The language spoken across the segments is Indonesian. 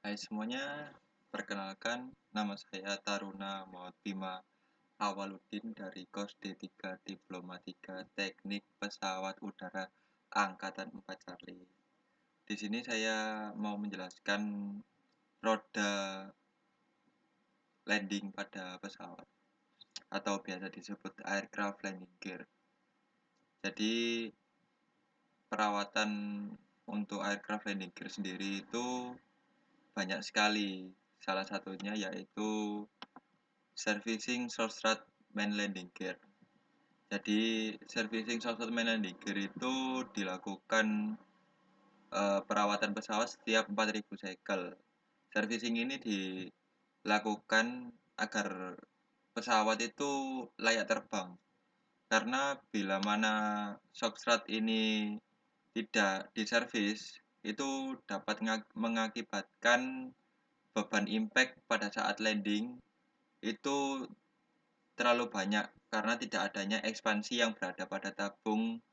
Hai semuanya, perkenalkan nama saya Taruna Maut Bima Awaludin dari Kos D3 Diplomatika Teknik Pesawat Udara Angkatan 4 Charlie. Di sini saya mau menjelaskan roda landing pada pesawat atau biasa disebut aircraft landing gear. Jadi perawatan untuk aircraft landing gear sendiri itu banyak sekali. Salah satunya yaitu servicing short main landing gear. Jadi servicing short main landing gear itu dilakukan perawatan pesawat setiap 4.000 cycle. Servicing ini dilakukan agar pesawat itu layak terbang. Karena bila mana shock strut ini tidak diservis, itu dapat mengakibatkan beban impact pada saat landing itu terlalu banyak karena tidak adanya ekspansi yang berada pada tabung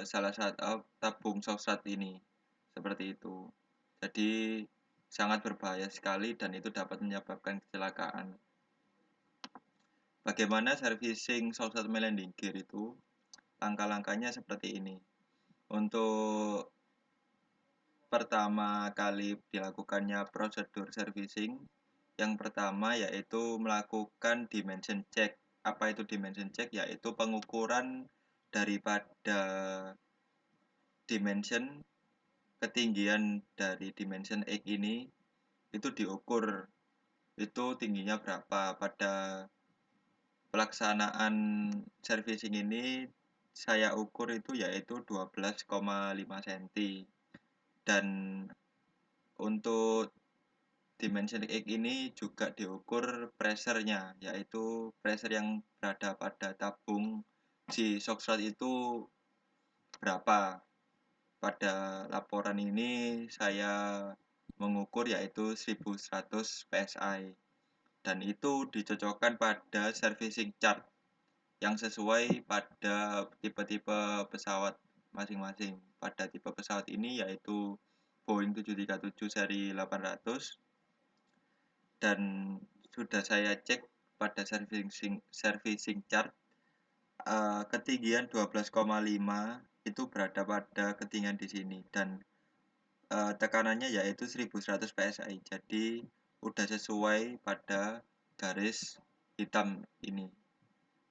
salah satu tabung shock ini seperti itu. Jadi sangat berbahaya sekali dan itu dapat menyebabkan kecelakaan. Bagaimana servicing shock landing gear itu? Langkah-langkahnya seperti ini. Untuk pertama kali dilakukannya prosedur servicing, yang pertama yaitu melakukan dimension check. Apa itu dimension check? Yaitu pengukuran daripada dimension ketinggian dari dimension X ini itu diukur. Itu tingginya berapa. Pada pelaksanaan servicing ini saya ukur itu yaitu 12,5 cm. Dan untuk dimension X ini juga diukur pressure-nya, yaitu pressure yang berada pada tabung si shock strut itu berapa. Pada laporan ini saya mengukur yaitu 1100 PSI dan itu dicocokkan pada servicing chart yang sesuai pada tipe-tipe pesawat masing-masing. Pada tipe pesawat ini yaitu Boeing 737 seri 800 dan sudah saya cek pada servicing chart ketinggian 12,5 itu berada pada ketinggian di sini dan tekanannya yaitu 1100 PSI. Jadi udah sesuai pada garis hitam ini.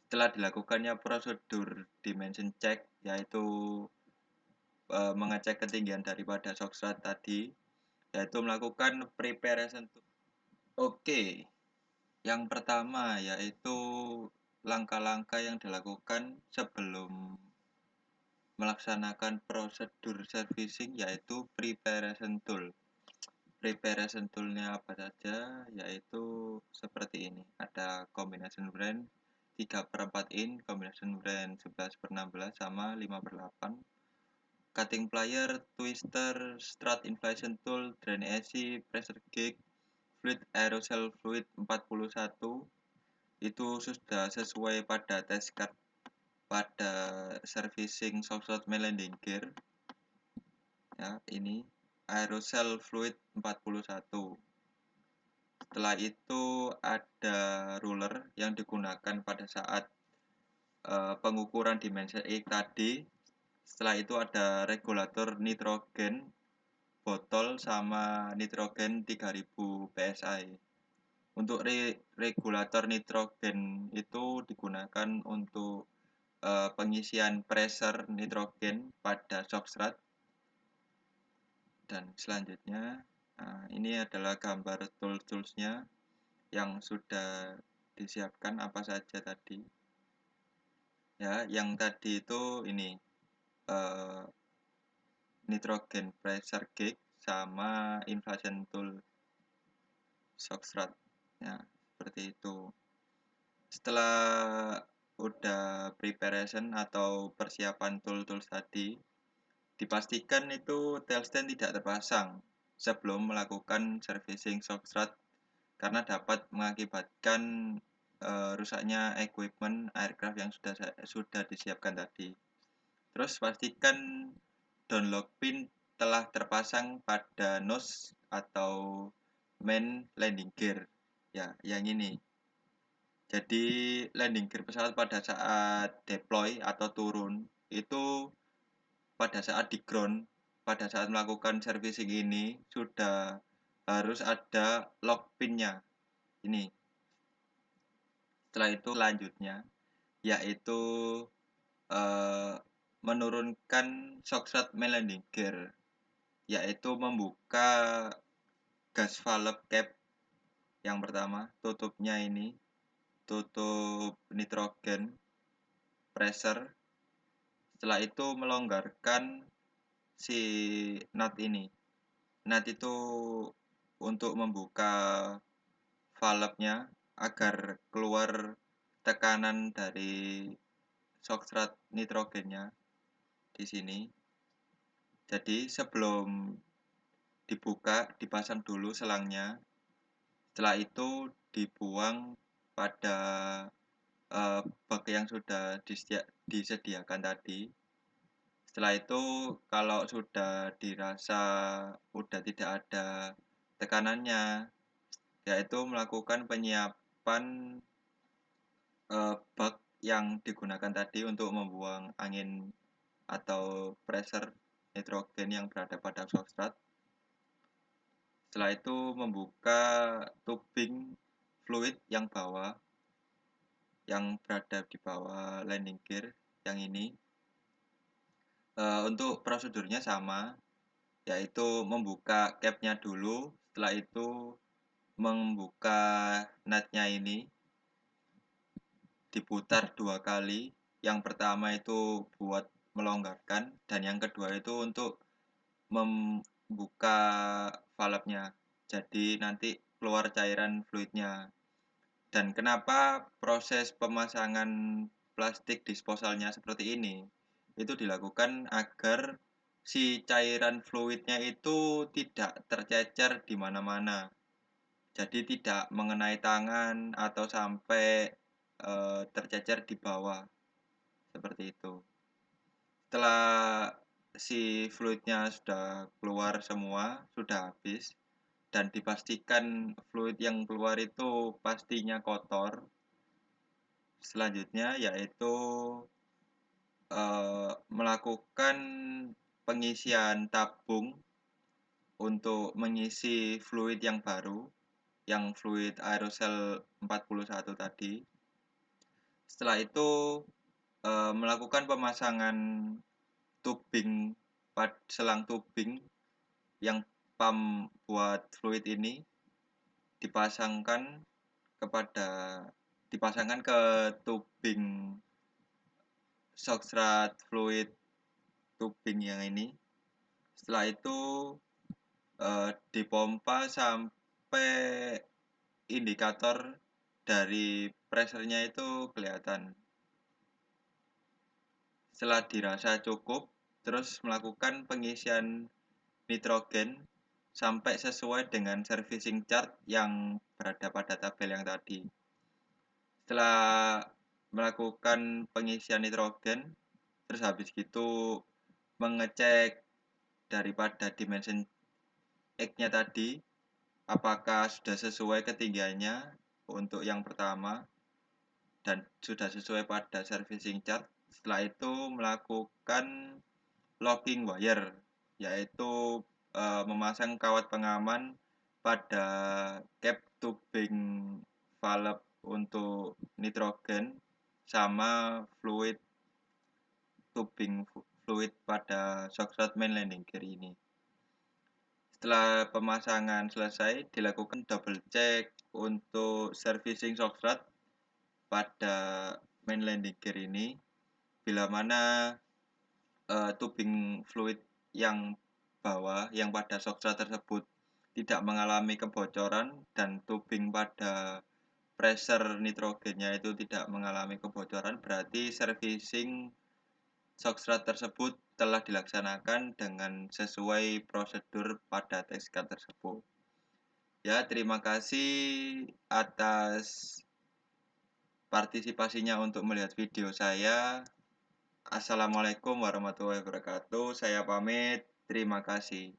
Setelah dilakukannya prosedur dimension check yaitu mengecek ketinggian daripada shock strut tadi, yaitu melakukan preparation. Oke, yang pertama yaitu langkah-langkah yang dilakukan sebelum melaksanakan prosedur servicing yaitu preparation tool. Preparation tool-nya apa saja? Yaitu seperti ini. Ada combination brand 3/4 in, combination brand 11/16 sama 5/8. Cutting plier, twister, strut inflation tool, drain AC, pressure gauge, fluid aerosol fluid 41 itu sudah sesuai pada test card pada servicing shock main landing gear. Ya, ini aerosol fluid 41. Setelah itu ada ruler yang digunakan pada saat pengukuran dimensi X tadi. Setelah itu ada regulator nitrogen botol sama nitrogen 3000 PSI. Untuk regulator nitrogen itu digunakan untuk pengisian pressure nitrogen pada shock strut. Dan selanjutnya ini adalah gambar tools-toolsnya yang sudah disiapkan apa saja tadi. Ya, yang tadi itu ini nitrogen pressure gauge sama inflation tool shock strut. Ya, seperti itu. Setelah udah preparation atau persiapan tool-tools tadi, dipastikan itu tail stand tidak terpasang sebelum melakukan servicing shock strut karena dapat mengakibatkan rusaknya equipment aircraft yang sudah disiapkan tadi. Terus pastikan downlock pin telah terpasang pada nose atau main landing gear. Ya, yang ini. Jadi landing gear pesawat pada saat deploy atau turun, itu pada saat di ground, pada saat melakukan servicing ini sudah harus ada lock pin-nya, ini. Setelah itu selanjutnya yaitu, menurunkan shockshot main landing gear, yaitu membuka gas valve cap yang pertama, tutupnya ini, tutup nitrogen pressure. Setelah itu melonggarkan si nut ini. Nut itu untuk membuka valve-nya agar keluar tekanan dari substrat nitrogennya di sini. Jadi sebelum dibuka, dipasang dulu selangnya. Setelah itu dibuang pada bak yang sudah disediakan tadi. Setelah itu kalau sudah dirasa sudah tidak ada tekanannya, yaitu melakukan penyiapan bak yang digunakan tadi untuk membuang angin atau pressure nitrogen yang berada pada substrat. Setelah itu membuka tubing fluid yang bawah, yang berada di bawah landing gear yang ini. Untuk prosedurnya sama, yaitu membuka cap-nya dulu, setelah itu membuka nut-nya ini, diputar 2 kali. Yang pertama itu buat melonggarkan, dan yang kedua itu untuk membuka valve-nya. Jadi nanti keluar cairan fluidnya. Dan kenapa proses pemasangan plastik disposalnya seperti ini? Itu dilakukan agar si cairan fluidnya itu tidak tercecer di mana-mana. Jadi tidak mengenai tangan atau sampai tercecer di bawah, seperti itu. Setelah si fluidnya sudah keluar semua, sudah habis, dan dipastikan fluid yang keluar itu pastinya kotor. Selanjutnya yaitu melakukan pengisian tabung untuk mengisi fluid yang baru, yang fluid aerosol 41 tadi. Setelah itu melakukan pemasangan tubing selang tubing yang pump buat fluid ini dipasangkan ke tubing substrat fluid tubing yang ini. Setelah itu dipompa sampai indikator dari pressure-nya itu kelihatan. Setelah dirasa cukup, terus melakukan pengisian nitrogen sampai sesuai dengan servicing chart yang berada pada tabel yang tadi. Setelah melakukan pengisian nitrogen, terus habis itu mengecek daripada dimension X-nya tadi, apakah sudah sesuai ketinggiannya untuk yang pertama dan sudah sesuai pada servicing chart. Setelah itu melakukan locking wire, yaitu memasang kawat pengaman pada cap tubing valve untuk nitrogen sama fluid tubing fluid pada substrat main landing gear ini. Setelah pemasangan selesai, dilakukan double check untuk servicing substrat pada main landing gear ini, bila mana tubing fluid yang bawah yang pada substrat tersebut tidak mengalami kebocoran dan tubing pada pressure nitrogennya itu tidak mengalami kebocoran, berarti servicing substrat tersebut telah dilaksanakan dengan sesuai prosedur pada test card tersebut. Ya, terima kasih atas partisipasinya untuk melihat video saya. Assalamualaikum warahmatullahi wabarakatuh. Saya pamit. Terima kasih.